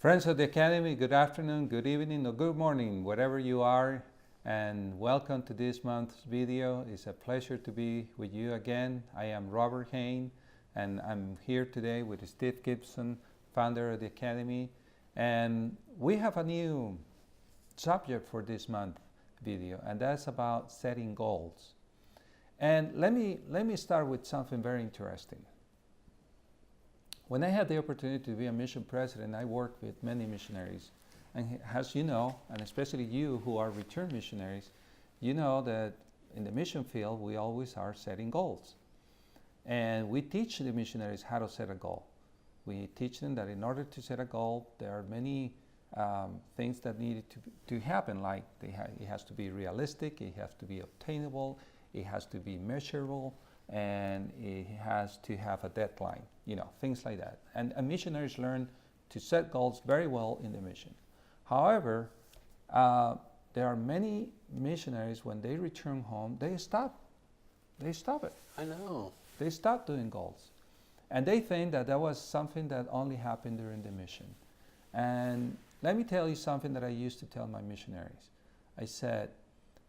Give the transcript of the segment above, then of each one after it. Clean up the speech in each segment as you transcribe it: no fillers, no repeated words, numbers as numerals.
Friends of the Academy, good afternoon, good evening, or good morning, wherever you are, and welcome to this month's video. It's a pleasure to be with you again. I am Robert Hain, and I'm here today with Steve Gibson, founder of the Academy, and we have a new subject for this month's video, and that's about setting goals. And let me start with something very interesting. When I had the opportunity to be a mission president, I worked with many missionaries. And as you know, and especially you who are return missionaries, you know that in the mission field, we always are setting goals. And we teach the missionaries how to set a goal. We teach them that in order to set a goal, there are many things that need to happen, like it has to be realistic, it has to be obtainable, it has to be measurable, and it has to have a deadline, things like that. And missionaries learn to set goals very well in the mission. However, there are many missionaries, when they return home, they stop it. I know. They stop doing goals. And they think that was something that only happened during the mission. And let me tell you something that I used to tell my missionaries. I said,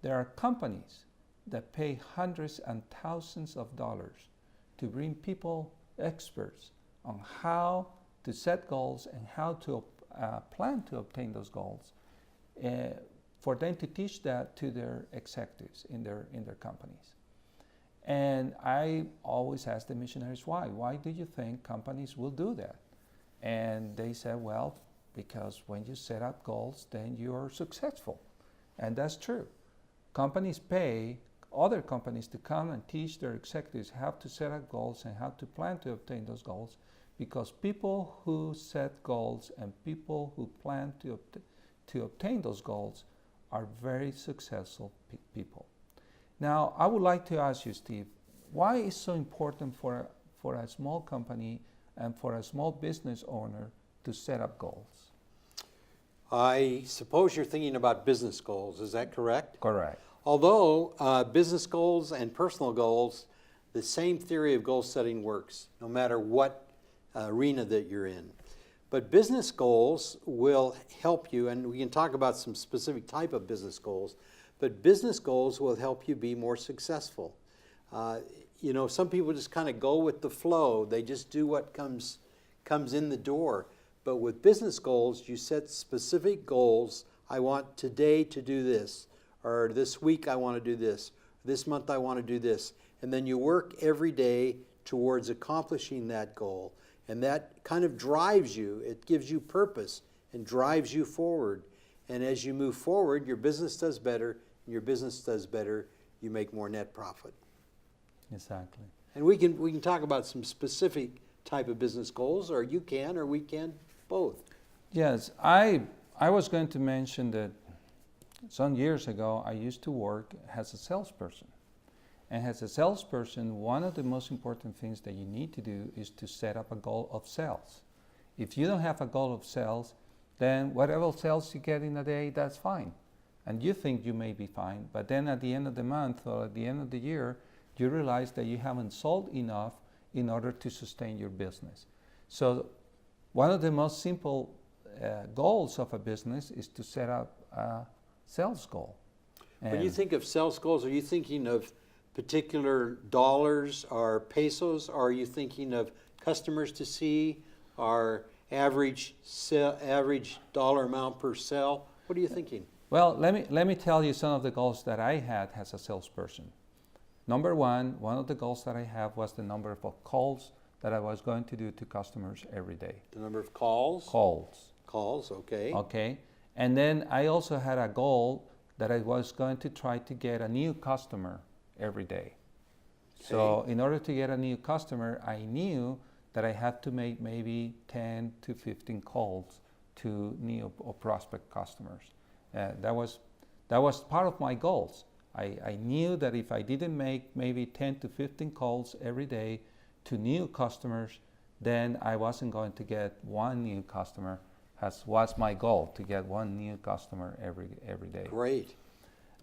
there are companies that pay hundreds and thousands of dollars to bring people, experts, on how to set goals and how to plan to obtain those goals, for them to teach that to their executives in their companies. And I always ask the missionaries, why? Why do you think companies will do that? And they said, well, because when you set up goals, then you are successful. And that's true. Companies pay other companies to come and teach their executives how to set up goals and how to plan to obtain those goals, because people who set goals and people who plan to obtain those goals are very successful people. Now, I would like to ask you, Steve, why is it so important for a small company and for a small business owner to set up goals? I suppose you're thinking about business goals, is that correct? Correct. Although business goals and personal goals, the same theory of goal setting works, no matter what arena that you're in. But business goals will help you, and we can talk about some specific type of business goals, but business goals will help you be more successful. Some people just kind of go with the flow. They just do what comes in the door. But with business goals, you set specific goals. I want today to do this, or this week I want to do this, this month I want to do this. And then you work every day towards accomplishing that goal. And that kind of drives you. It gives you purpose and drives you forward. And as you move forward, your business does better. And your business does better, you make more net profit. Exactly. And we can talk about some specific type of business goals, or you can, or we can, both. Yes, I was going to mention that some years ago, I used to work as a salesperson. And as a salesperson, one of the most important things that you need to do is to set up a goal of sales. If you don't have a goal of sales, then whatever sales you get in a day, that's fine. And you think you may be fine, but then at the end of the month or at the end of the year, you realize that you haven't sold enough in order to sustain your business. So one of the most simple goals of a business is to set up a sales goal. When you think of sales goals, are you thinking of particular dollars or pesos? Or are you thinking of customers to see, or average dollar amount per sale? What are you thinking? Well, let me tell you some of the goals that I had as a salesperson. Number one of the goals that I have was the number of calls that I was going to do to customers every day. The number of calls? Calls, okay. Okay. And then I also had a goal that I was going to try to get a new customer every day. Okay. So in order to get a new customer, I knew that I had to make maybe 10 to 15 calls to new or prospect customers. That was part of my goals. I knew that if I didn't make maybe 10 to 15 calls every day to new customers, then I wasn't going to get one new customer. As was my goal, to get one new customer every day. Great.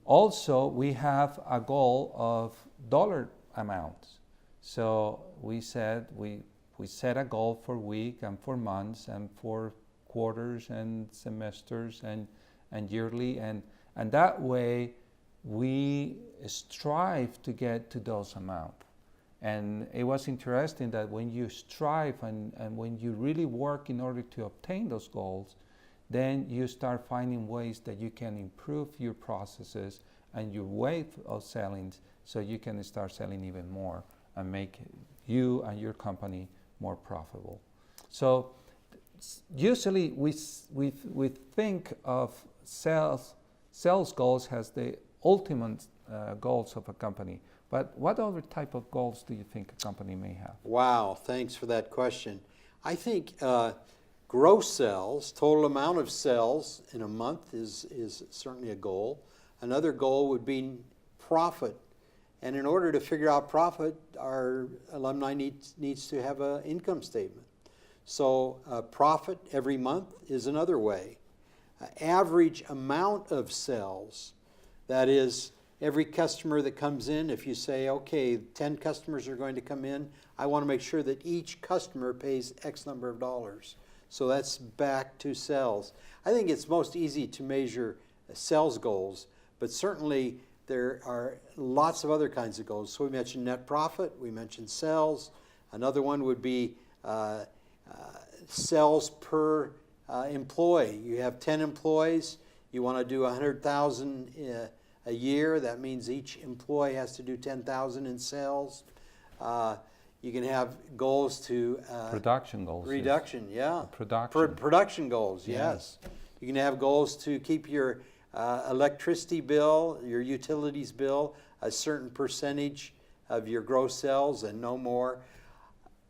Also, we have a goal of dollar amounts. So we said we set a goal for week and for months and for quarters and semesters and yearly, and that way we strive to get to those amounts. And it was interesting that when you strive and when you really work in order to obtain those goals, then you start finding ways that you can improve your processes and your way of selling, so you can start selling even more and make you and your company more profitable. So usually we think of sales goals as the ultimate goals of a company. But what other type of goals do you think a company may have? Wow, thanks for that question. I think gross sales, total amount of sales in a month is certainly a goal. Another goal would be profit. And in order to figure out profit, our alumni needs to have an income statement. So profit every month is another way. Average amount of sales, that is, every customer that comes in, if you say, okay, 10 customers are going to come in, I want to make sure that each customer pays X number of dollars. So that's back to sales. I think it's most easy to measure sales goals, but certainly there are lots of other kinds of goals. So we mentioned net profit, we mentioned sales. Another one would be sales per employee. You have 10 employees, you want to do 100,000 a year. That means each employee has to do 10,000 in sales. You can have goals to production goals. Reduction, yeah. Production. Production goals, yes. You can have goals to keep your electricity bill, your utilities bill, a certain percentage of your gross sales and no more.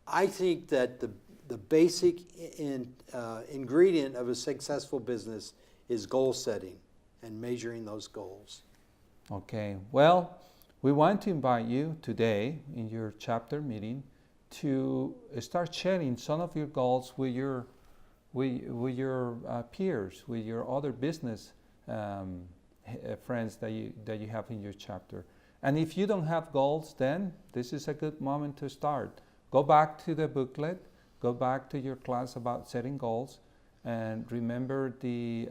I think that the basic ingredient of a successful business is goal setting and measuring those goals. Okay, well, we want to invite you today in your chapter meeting to start sharing some of your goals with your peers, with your other business friends that you have in your chapter. And if you don't have goals, then this is a good moment to start. Go back to the booklet, go back to your class about setting goals, and remember the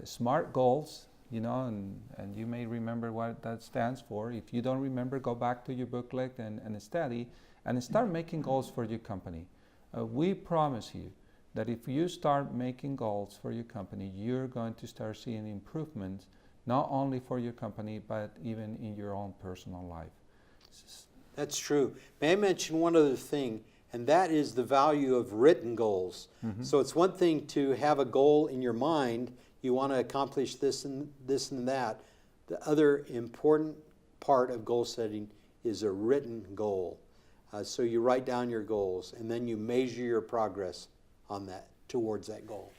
SMART goals. You know, and you may remember what that stands for. If you don't remember, go back to your booklet and study and start making goals for your company. We promise you that if you start making goals for your company, you're going to start seeing improvements, not only for your company, but even in your own personal life. That's true. May I mention one other thing, and that is the value of written goals. Mm-hmm. So it's one thing to have a goal in your mind. You want to accomplish this and that. The other important part of goal setting is a written goal. So you write down your goals, and then you measure your progress on that, towards that goal.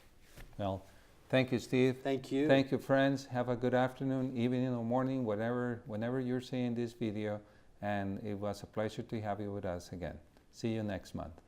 Well, thank you, Steve. Thank you. Thank you, friends. Have a good afternoon, evening, or morning, whenever you're seeing this video. And it was a pleasure to have you with us again. See you next month.